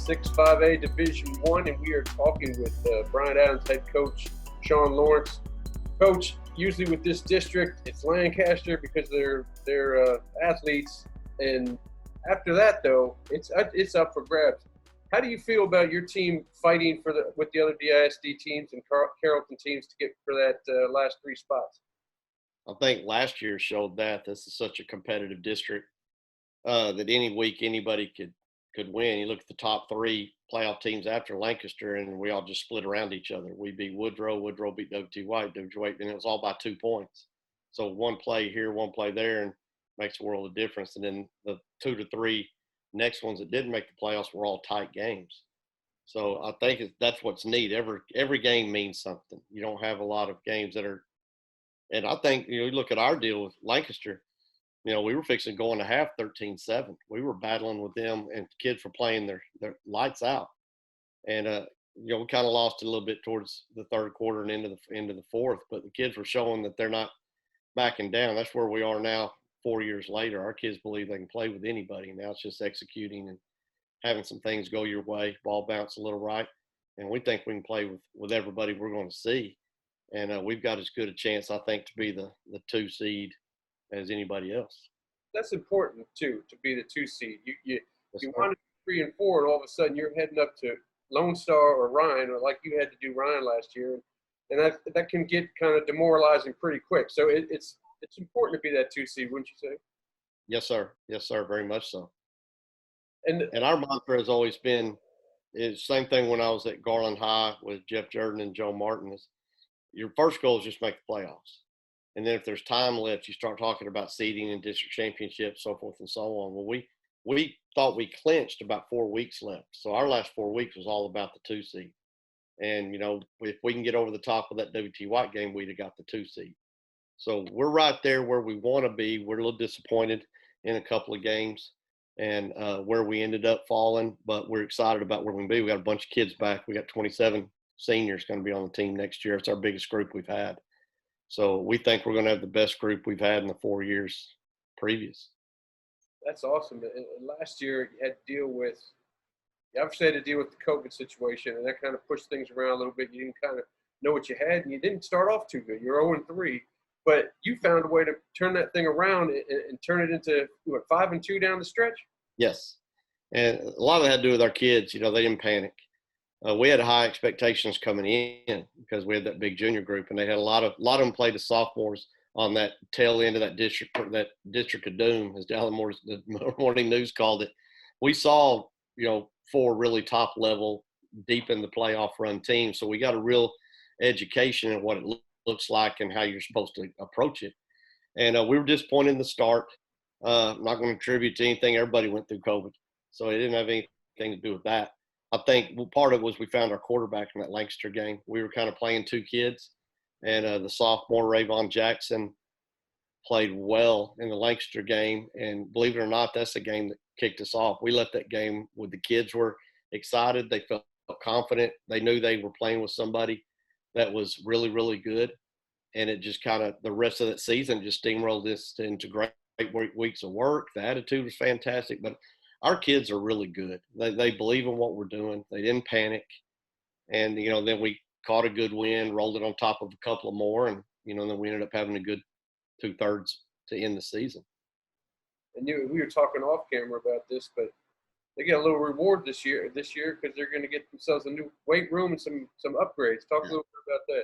6-5A Division I, and we are talking with Bryan Adams Head Coach Sean Lorance. Coach, usually with this district, it's Lancaster because they're athletes, and after that, though, it's up for grabs. How do you feel about your team fighting with the other DISD teams and Carrollton teams to get for that last three spots? I think last year showed that this is such a competitive district that any week anybody could win. You look at the top three playoff teams after Lancaster, and we all just split around each other. We beat Woodrow beat W.T. White, and it was all by 2 points. So one play here, one play there, and makes a world of difference. And then the 2 to 3 next ones that didn't make the playoffs were all tight games. So I think that's what's neat. Every game means something. You don't have a lot of games that are. And I think, you look at our deal with Lancaster, we were fixing going to half 13-7. We were battling with them, and kids were playing their lights out. And, we kind of lost a little bit towards the third quarter and into the fourth, but the kids were showing that they're not backing down. That's where we are now 4 years later. Our kids believe they can play with anybody. Now it's just executing and having some things go your way, ball bounce a little right. And we think we can play with everybody we're going to see. And we've got as good a chance, I think, to be the 2 seed as anybody else. That's important, too, to be the 2 seed. You wanted 3 and 4, and all of a sudden you're heading up to Lone Star or Ryan, or like you had to do Ryan last year. And that can get kind of demoralizing pretty quick. So it's important to be that 2 seed, wouldn't you say? Yes, sir. Yes, sir. Very much so. And our mantra has always been, is same thing when I was at Garland High with Jeff Jordan and Joe Martin, is your first goal is just make the playoffs. And then if there's time left, you start talking about seeding and district championships, so forth and so on. Well, we thought we clinched about 4 weeks left. So our last 4 weeks was all about the 2 seed. And, if we can get over the top of that W.T. White game, we'd have got the 2 seed. So we're right there where we want to be. We're a little disappointed in a couple of games and where we ended up falling, but we're excited about where we can be. We got a bunch of kids back. We got 27 seniors going to be on the team next year. It's our biggest group we've had. So we think we're going to have the best group we've had in the 4 years previous. That's awesome. And last year you had to deal with – you obviously had to deal with the COVID situation, and that kind of pushed things around a little bit. You didn't kind of know what you had, and you didn't start off too good. You're 0-3. But you found a way to turn that thing around and turn it into, 5-2 down the stretch? Yes. And a lot of that had to do with our kids. They didn't panic. We had high expectations coming in because we had that big junior group, and they had a lot of them played as sophomores on that tail end of that district of doom, as the Morning News called it. We saw, 4 really top level, deep in the playoff run teams. So we got a real education in what it looks like and how you're supposed to approach it. And we were disappointed in the start. I'm not going to attribute to anything. Everybody went through COVID, so it didn't have anything to do with that. I think part of it was we found our quarterback in that Lancaster game. We were kind of playing 2 kids, and the sophomore Rayvon Jackson played well in the Lancaster game. And believe it or not, that's the game that kicked us off. We left that game with the kids were excited. They felt confident. They knew they were playing with somebody that was really, really good. And it just kind of, the rest of that season just steamrolled this into great weeks of work. The attitude was fantastic, but our kids are really good. They believe in what we're doing. They didn't panic. And, then we caught a good win, rolled it on top of a couple of more, and, then we ended up having a good 2/3 to end the season. And we were talking off camera about this, but they get a little reward this year because they're going to get themselves a new weight room and some upgrades. Talk a little bit about that.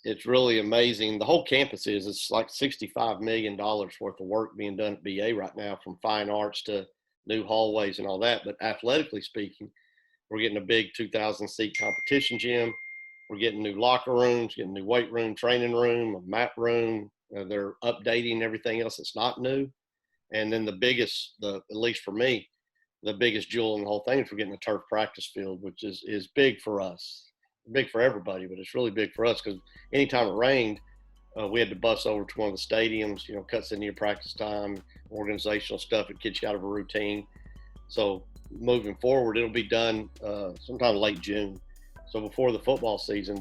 It's really amazing. The whole campus it's like $65 million worth of work being done at BA right now, from fine arts to new hallways and all that. But athletically speaking, we're getting a big 2,000-seat competition gym. We're getting new locker rooms, getting new weight room, training room, a map room. They're updating everything else that's not new. And then the biggest, at least for me, the biggest jewel in the whole thing is we're getting a turf practice field, which is big for us. Big for everybody, but it's really big for us because anytime it rained, we had to bus over to one of the stadiums, cuts into your practice time, organizational stuff. It gets you out of a routine. So moving forward, it'll be done sometime late June. So before the football season,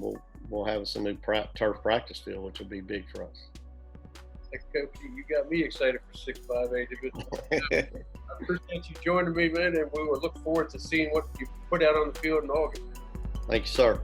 we'll have us a new turf practice field, which will be big for us. Coach, you got me excited for 6-5A Division. I appreciate you joining me, man, and we will look forward to seeing what you put out on the field in August. Thank you, sir.